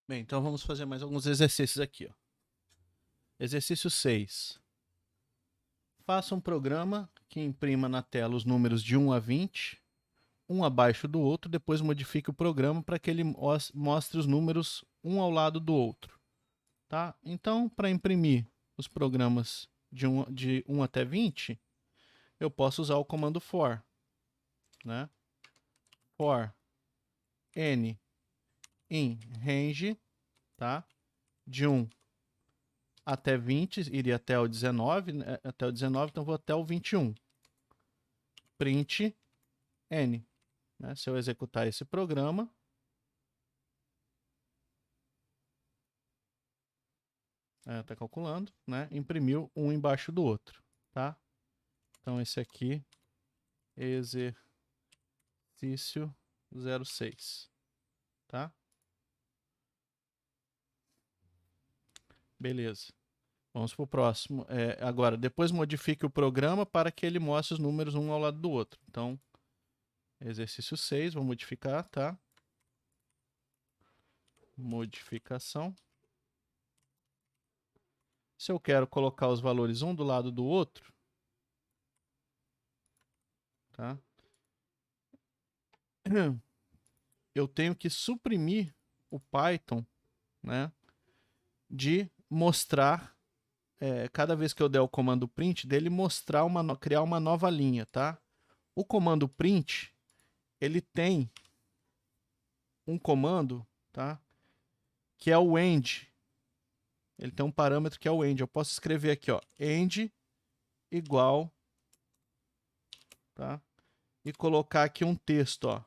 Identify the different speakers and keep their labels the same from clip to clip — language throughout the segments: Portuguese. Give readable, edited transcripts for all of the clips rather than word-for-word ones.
Speaker 1: Bem, então vamos fazer mais alguns exercícios aqui. Ó. Exercício 6. Faça um programa que imprima na tela os números de 1 a 20, um abaixo do outro, depois modifique o programa para que ele mostre os números um ao lado do outro. Tá? Então, para imprimir os programas de 1 até 20, eu posso usar o comando for. Né? For n in range, tá? De 1 até 20, iria até o 19, né? Até o 19, então vou até o 21. Print n. Né? Se eu executar esse programa, está calculando, né? Imprimiu um embaixo do outro. Tá? Então esse aqui, exercício 06. Tá? Beleza. Vamos para o próximo. Agora, depois modifique o programa para que ele mostre os números um ao lado do outro. Então, exercício 6, vou modificar, tá? Modificação. Se eu quero colocar os valores um do lado do outro, tá? Eu tenho que suprimir o Python, né? De mostrar, cada vez que eu der o comando print, dele mostrar criar uma nova linha, tá? O comando print, ele tem um comando, tá? Que é o end. Ele tem um parâmetro que é o end. Eu posso escrever aqui, ó, end igual, tá? E colocar aqui um texto, ó.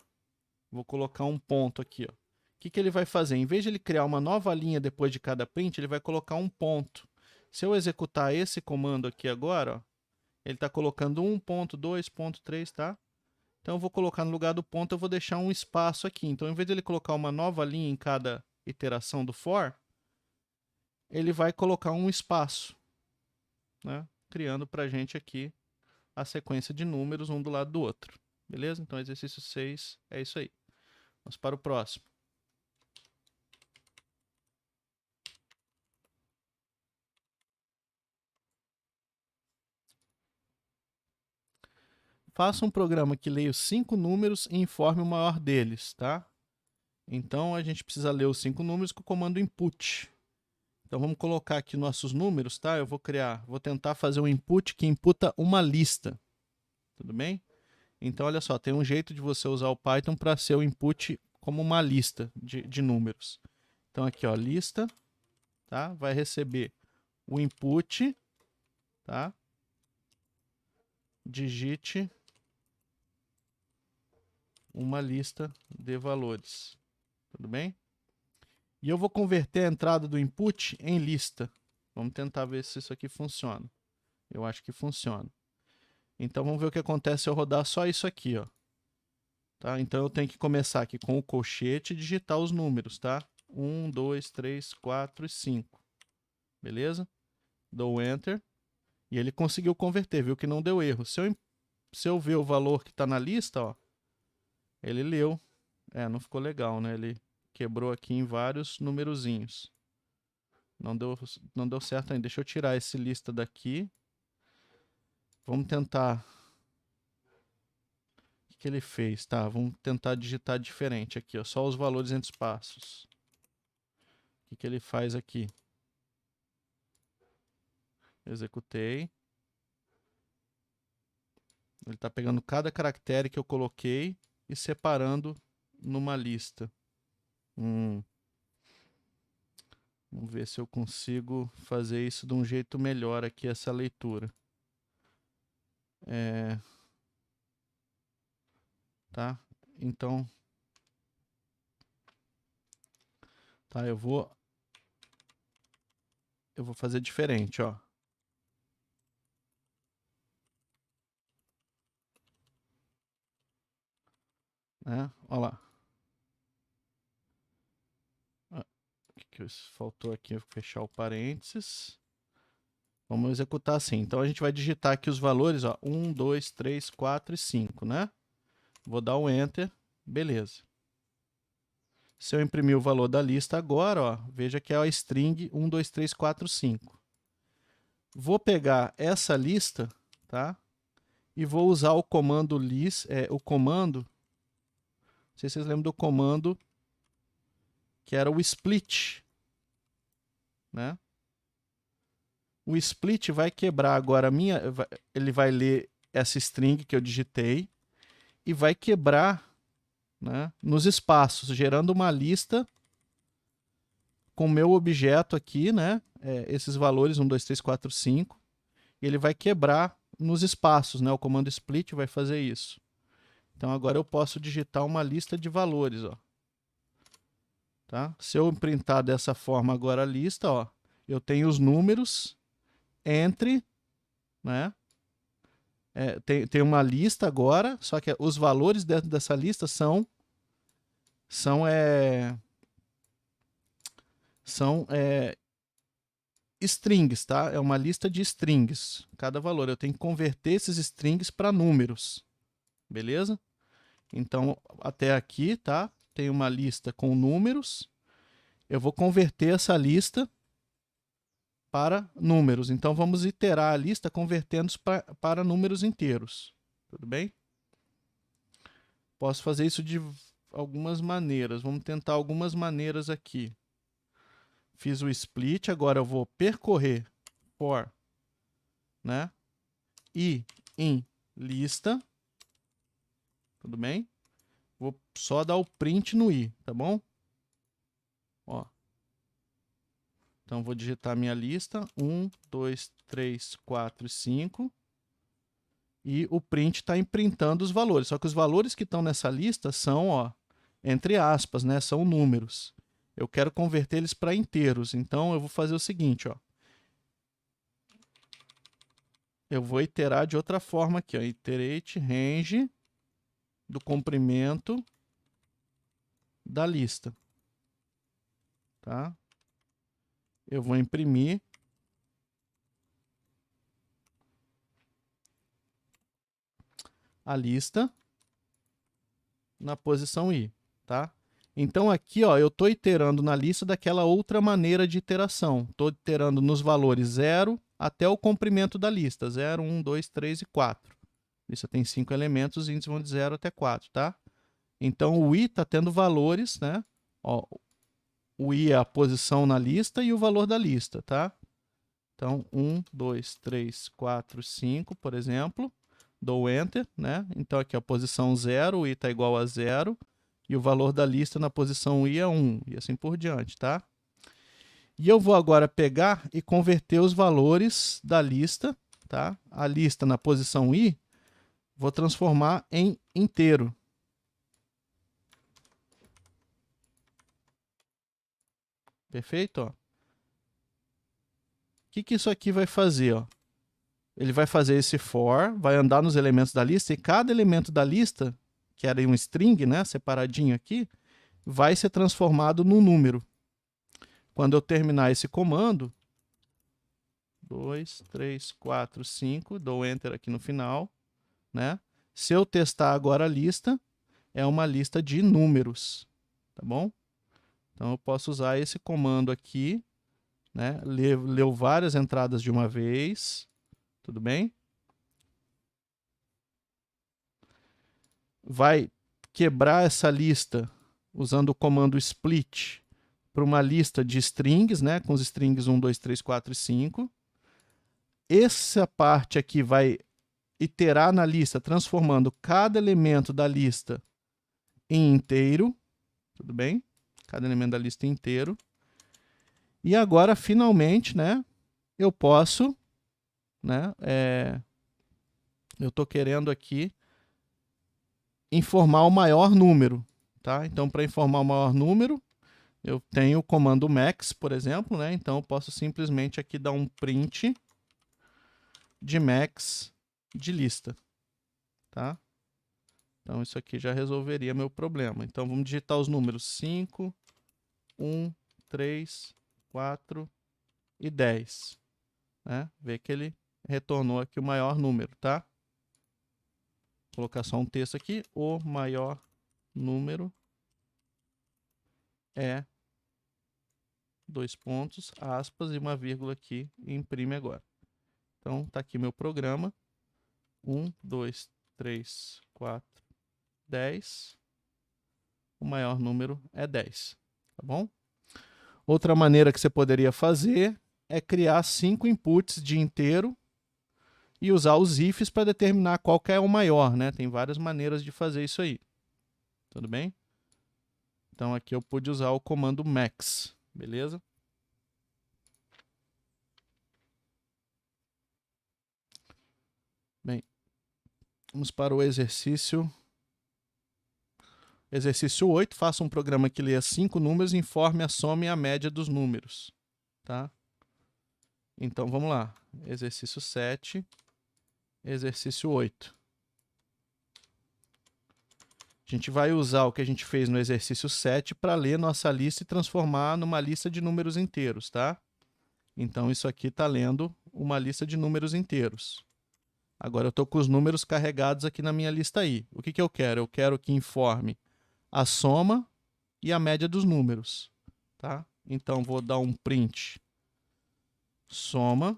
Speaker 1: Vou colocar um ponto aqui, ó. O que ele vai fazer? Em vez de ele criar uma nova linha depois de cada print, ele vai colocar um ponto. Se eu executar esse comando aqui agora, ó, ele está colocando 1.2.3, tá? Então eu vou colocar no lugar do ponto, eu vou deixar um espaço aqui. Então, em vez de ele colocar uma nova linha em cada iteração do for, ele vai colocar um espaço, né? Criando para a gente aqui a sequência de números um do lado do outro. Beleza? Então, exercício 6 é isso aí. Vamos para o próximo. Faça um programa que leia os 5 números e informe o maior deles, tá? Então, a gente precisa ler os 5 números com o comando input. Então, vamos colocar aqui nossos números, tá? Eu vou tentar fazer um input que imputa uma lista. Tudo bem? Então, olha só, tem um jeito de você usar o Python para ser o input como uma lista de números. Então, aqui, ó, lista, tá? Vai receber o input, tá? Digite uma lista de valores. Tudo bem? E eu vou converter a entrada do input em lista. Vamos tentar ver se isso aqui funciona. Eu acho que funciona. Então vamos ver o que acontece se eu rodar só isso aqui, ó. Tá? Então eu tenho que começar aqui com o colchete e digitar os números, tá? 1, 2, 3, 4 e 5. Beleza? Dou Enter. E ele conseguiu converter, viu que não deu erro. Se eu ver o valor que está na lista, ó, ele leu. Não ficou legal, né? Ele quebrou aqui em vários numerozinhos. Não deu certo ainda. Deixa eu tirar esse lista daqui. Vamos tentar. O que ele fez? Tá, vamos tentar digitar diferente aqui, ó. Só os valores entre espaços. O que ele faz aqui? Executei. Ele está pegando cada caractere que eu coloquei e separando numa lista. Vamos ver se eu consigo fazer isso de um jeito melhor aqui, essa leitura. Tá? Então, tá, eu vou fazer diferente, ó. Né? Olha lá. O que faltou aqui? Eu vou fechar o parênteses. Vamos executar assim. Então a gente vai digitar aqui os valores, ó, 1, 2, 3, 4 e 5, né? Vou dar um Enter. Beleza. Se eu imprimir o valor da lista agora, ó, veja que é a string 1, 2, 3, 4, 5. Vou pegar essa lista, tá? E vou usar o comando list, não sei se vocês lembram do comando que era o split, né? O split vai quebrar agora ele vai ler essa string que eu digitei e vai quebrar, né, nos espaços, gerando uma lista com o meu objeto aqui, né, esses valores 1, 2, 3, 4, 5, e ele vai quebrar nos espaços, né, o comando split vai fazer isso. Então agora eu posso digitar uma lista de valores, ó. Tá? Se eu printar dessa forma agora a lista, ó, eu tenho os números entre, né? Tem uma lista agora, só que os valores dentro dessa lista são strings, tá? É uma lista de strings, cada valor. Eu tenho que converter esses strings para números, beleza? Então, até aqui, tá? Tem uma lista com números. Eu vou converter essa lista para números. Então, vamos iterar a lista convertendo para números inteiros. Tudo bem? Posso fazer isso de algumas maneiras. Vamos tentar algumas maneiras aqui. Fiz o split, agora eu vou percorrer for, né? E em lista. Tudo bem? Vou só dar o print no i, tá bom? Ó. Então, vou digitar minha lista, 1, 2, 3, 4 e 5. E o print está imprintando os valores. Só que os valores que estão nessa lista são, ó, entre aspas, né, são números. Eu quero converter eles para inteiros. Então, eu vou fazer o seguinte, ó. Eu vou iterar de outra forma aqui, ó. Iterate range do comprimento da lista. Tá? Eu vou imprimir a lista na posição i, tá? Então aqui, ó, eu estou iterando na lista daquela outra maneira de iteração. Estou iterando nos valores 0 até o comprimento da lista. 0, 1, 2, 3 e 4. A lista tem 5 elementos, os índices vão de 0 até 4, tá? Então o i está tendo valores, né? Ó, o i é a posição na lista e o valor da lista, tá? Então, 1, 2, 3, 4, 5, por exemplo. Dou Enter, né? Então aqui a posição 0, o i está igual a 0. E o valor da lista na posição i é 1. E assim por diante, tá? E eu vou agora pegar e converter os valores da lista, tá? A lista na posição i, vou transformar em inteiro. Perfeito? Ó. O que isso aqui vai fazer? Ó? Ele vai fazer esse for, vai andar nos elementos da lista, e cada elemento da lista, que era um string, né, separadinho aqui, vai ser transformado num número. Quando eu terminar esse comando, 2, 3, 4, 5, dou Enter aqui no final, né? Se eu testar agora a lista, é uma lista de números, tá bom? Então eu posso usar esse comando aqui, né? Leu várias entradas de uma vez, tudo bem? Vai quebrar essa lista usando o comando split para uma lista de strings, né? Com os strings 1, 2, 3, 4 e 5. Essa parte aqui vai iterar na lista, transformando cada elemento da lista em inteiro, tudo bem? Cada elemento da lista inteiro. E agora, finalmente, né, eu posso, né, eu estou querendo aqui informar o maior número, tá? Então, para informar o maior número, eu tenho o comando max, por exemplo, né? Então, eu posso simplesmente aqui dar um print de max de lista, tá? Então, isso aqui já resolveria meu problema. Então, vamos digitar os números 5, 1, 3, 4 e 10. Né? Vê que ele retornou aqui o maior número, tá? Vou colocar só um texto aqui. O maior número é, dois pontos, aspas e uma vírgula aqui e imprime agora. Então, tá aqui meu programa. 1, 2, 3, 4, 10. O maior número é 10, tá bom? Outra maneira que você poderia fazer é criar 5 inputs de inteiro e usar os ifs para determinar qual que é o maior, né? Tem várias maneiras de fazer isso aí. Tudo bem? Então aqui eu pude usar o comando max, beleza? Bem, vamos para o exercício. Exercício 8, faça um programa que leia 5 números e informe a soma e a média dos números, tá? Então vamos lá. Exercício 7, exercício 8. A gente vai usar o que a gente fez no exercício 7 para ler nossa lista e transformar numa lista de números inteiros, tá? Então isso aqui está lendo uma lista de números inteiros. Agora eu estou com os números carregados aqui na minha lista aí. O que eu quero? Eu quero que informe a soma e a média dos números, tá? Então vou dar um print soma,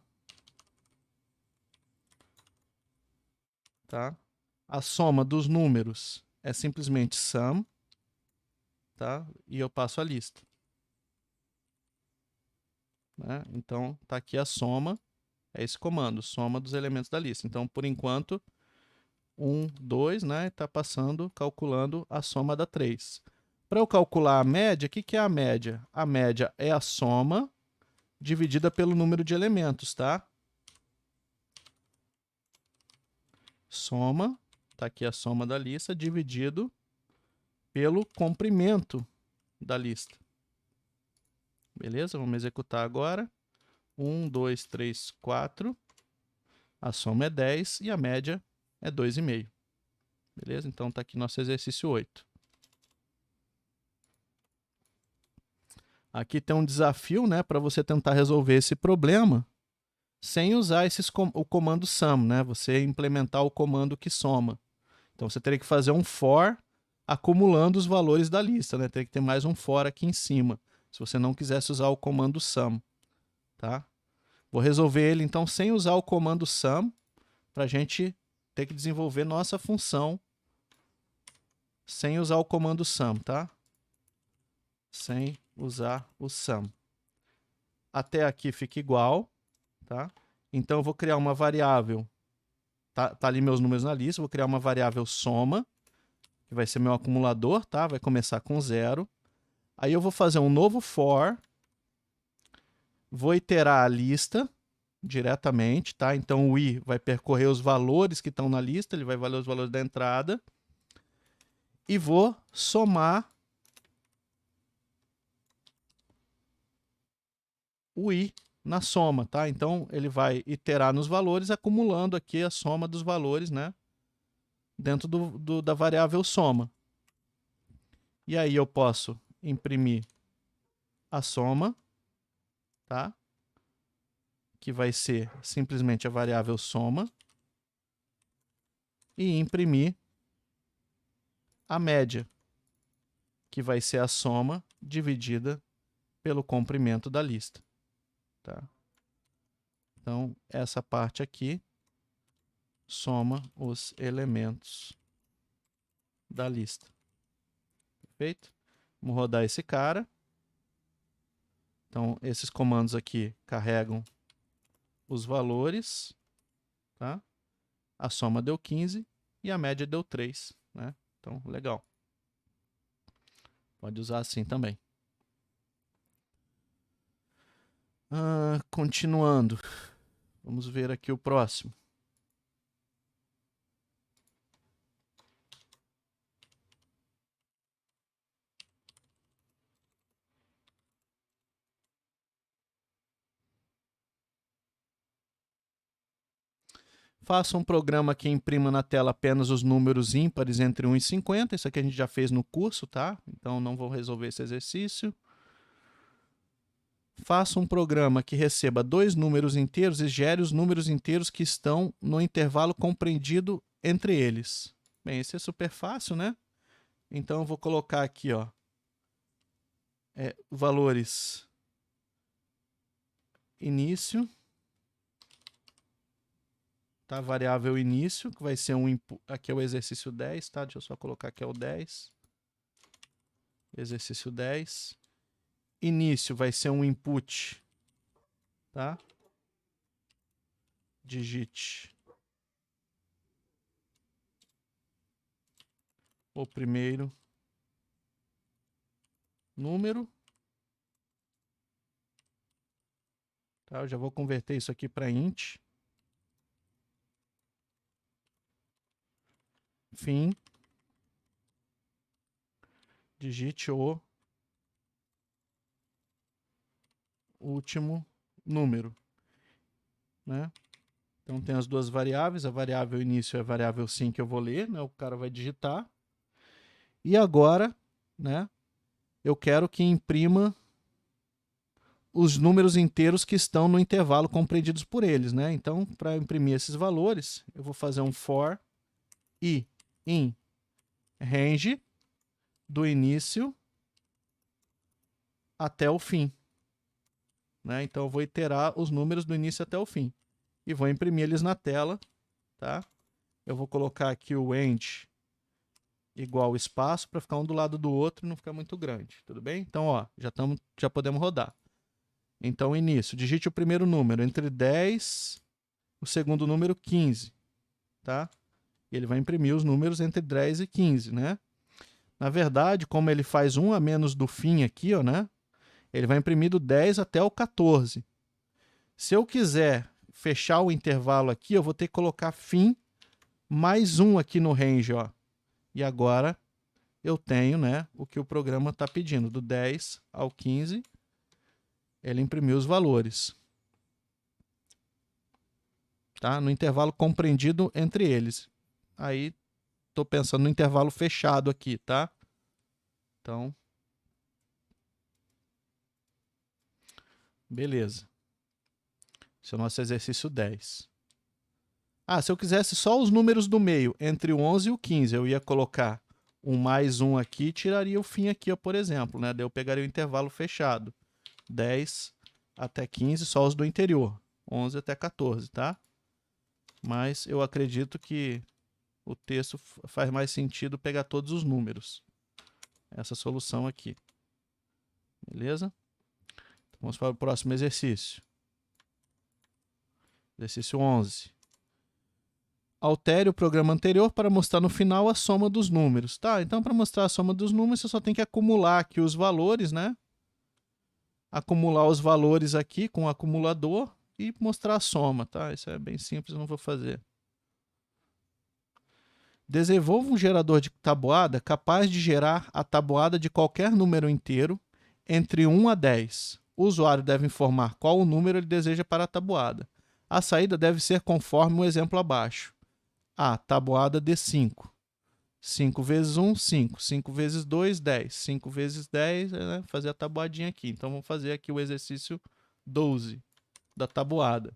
Speaker 1: tá? A soma dos números é simplesmente sum, tá? E eu passo a lista, né? Então tá aqui a soma, é esse comando, soma dos elementos da lista. Então por enquanto 1, 2, né? Está passando, calculando a soma da 3. Para eu calcular a média, o que é a média? A média é a soma dividida pelo número de elementos, tá? Soma, tá aqui a soma da lista, dividido pelo comprimento da lista. Beleza? Vamos executar agora. 1, 2, 3, 4. A soma é 10 e a média é 2,5. Beleza? Então está aqui nosso exercício 8. Aqui tem um desafio, né, para você tentar resolver esse problema sem usar o comando sum, né? Você implementar o comando que soma. Então você teria que fazer um for acumulando os valores da lista, né? Teria que ter mais um for aqui em cima, se você não quisesse usar o comando sum, tá? Vou resolver ele então sem usar o comando sum, para a gente ter que desenvolver nossa função sem usar o comando sum, tá? Sem usar o sum. Até aqui fica igual, tá? Então eu vou criar uma variável, tá ali meus números na lista, vou criar uma variável soma, que vai ser meu acumulador, tá? Vai começar com 0. Aí eu vou fazer um novo for, vou iterar a lista diretamente, tá? Então o i vai percorrer os valores que estão na lista, ele vai valer os valores da entrada, e vou somar o i na soma, tá? Então ele vai iterar nos valores, acumulando aqui a soma dos valores, né? Dentro da variável soma. E aí eu posso imprimir a soma, tá? Que vai ser simplesmente a variável soma, e imprimir a média, que vai ser a soma dividida pelo comprimento da lista, tá? Então, essa parte aqui soma os elementos da lista. Perfeito? Vamos rodar esse cara. Então, esses comandos aqui carregam os valores, tá? A soma deu 15 e a média deu 3, né? Então, legal. Pode usar assim também. Continuando. Vamos ver aqui o próximo. Faça um programa que imprima na tela apenas os números ímpares entre 1 e 50. Isso aqui a gente já fez no curso, tá? Então não vou resolver esse exercício. Faça um programa que receba 2 números inteiros e gere os números inteiros que estão no intervalo compreendido entre eles. Bem, esse é super fácil, né? Então eu vou colocar aqui, ó, valores início, tá? Variável início, que vai ser aqui é o exercício 10, tá? Deixa eu só colocar aqui é o 10. Exercício 10. Início vai ser um input, tá? Digite o primeiro número. Tá? Eu já vou converter isso aqui para int. Fim. Digite o último número, né? Então tem as duas variáveis, a variável início é a variável sim que eu vou ler, né? O cara vai digitar. E agora, né, eu quero que imprima os números inteiros que estão no intervalo compreendidos por eles, né? Então, para imprimir esses valores, eu vou fazer um for i in range do início até o fim, né? Então eu vou iterar os números do início até o fim e vou imprimir eles na tela, tá? Eu vou colocar aqui o end igual espaço para ficar um do lado do outro e não ficar muito grande, tudo bem? Então, ó, já podemos rodar. Então, início, digite o primeiro número entre 10, o segundo número 15, tá? E ele vai imprimir os números entre 10 e 15, né? Na verdade, como ele faz 1 a menos do fim aqui, ó, né? Ele vai imprimir do 10 até o 14. Se eu quiser fechar o intervalo aqui, eu vou ter que colocar fim mais 1 aqui no range, ó. E agora eu tenho, né, o que o programa está pedindo, do 10 ao 15, ele imprimiu os valores, tá? No intervalo compreendido entre eles. Aí, estou pensando no intervalo fechado aqui, tá? Então, beleza. Esse é o nosso exercício 10. Ah, se eu quisesse só os números do meio, entre o 11 e o 15, eu ia colocar um mais 1 aqui e tiraria o fim aqui, ó, por exemplo, né? Daí eu pegaria o intervalo fechado. 10 até 15, só os do interior. 11 até 14, tá? Mas eu acredito que o texto faz mais sentido pegar todos os números. Essa solução aqui. Beleza? Vamos para o próximo exercício. Exercício 11. Altere o programa anterior para mostrar no final a soma dos números. Tá, então para mostrar a soma dos números, você só tem que acumular aqui os valores, né? Acumular os valores aqui com o acumulador e mostrar a soma, tá? Isso é bem simples, eu não vou fazer. Desenvolva um gerador de tabuada capaz de gerar a tabuada de qualquer número inteiro entre 1 a 10. O usuário deve informar qual o número ele deseja para a tabuada. A saída deve ser conforme o exemplo abaixo. A. Tabuada de 5. 5 vezes 1, 5. 5 vezes 2, 10. 5 vezes 10, né? Fazer a tabuadinha aqui. Então, vamos fazer aqui o exercício 12 da tabuada.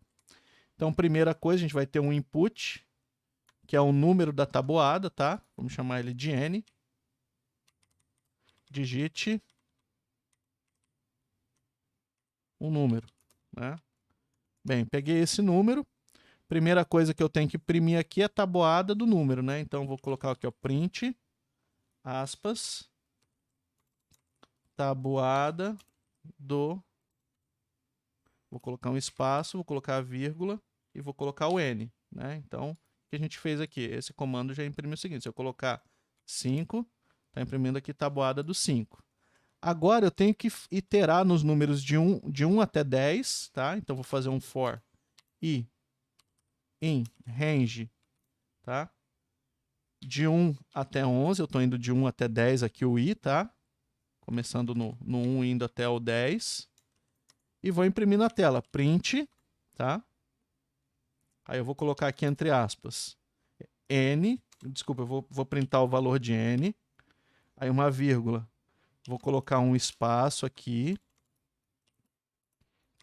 Speaker 1: Então, primeira coisa, a gente vai ter um input, que é o número da tabuada, tá? Vamos chamar ele de n. Digite um número, né? Bem, peguei esse número. Primeira coisa que eu tenho que imprimir aqui é a tabuada do número, né? Então, vou colocar aqui, ó, print, aspas, tabuada do... Vou colocar um espaço, vou colocar a vírgula e vou colocar o n, né? Então, o que a gente fez aqui? Esse comando já imprime o seguinte, se eu colocar 5, está imprimindo aqui tabuada do 5. Agora eu tenho que iterar nos números de 1 até 10, tá? Então, vou fazer um for i in range, tá? De 1 até 11, eu estou indo de 1 até 10 aqui o i, tá? Começando no 1 indo até o 10. E vou imprimir na tela, print, tá? Aí eu vou colocar aqui entre aspas, n, desculpa, eu vou printar o valor de n, aí uma vírgula, vou colocar um espaço aqui,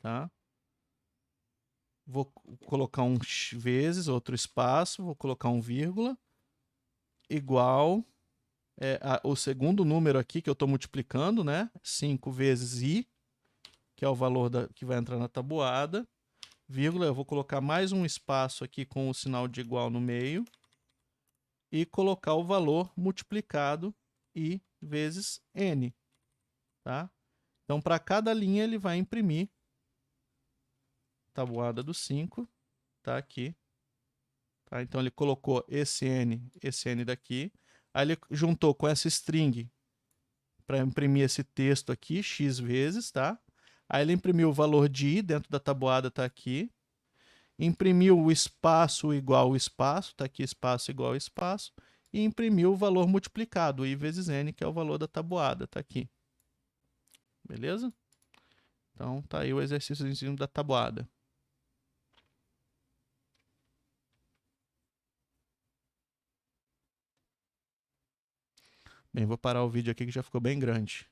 Speaker 1: tá? Vou colocar um vezes, outro espaço, vou colocar um vírgula, igual, o segundo número aqui que eu estou multiplicando, né? 5 vezes i, que é o valor que vai entrar na tabuada, vírgula, eu vou colocar mais um espaço aqui com o sinal de igual no meio, e colocar o valor multiplicado i vezes n. Tá? Então, para cada linha, ele vai imprimir tabuada do 5, tá aqui. Tá? Então, ele colocou esse n daqui. Aí ele juntou com essa string para imprimir esse texto aqui, x vezes, tá? Aí ele imprimiu o valor de i dentro da tabuada, tá aqui. Imprimiu o espaço igual ao espaço, tá aqui espaço igual ao espaço. E imprimiu o valor multiplicado, i vezes n, que é o valor da tabuada, tá aqui. Beleza? Então, tá aí o exercíciozinho da tabuada. Bem, vou parar o vídeo aqui que já ficou bem grande.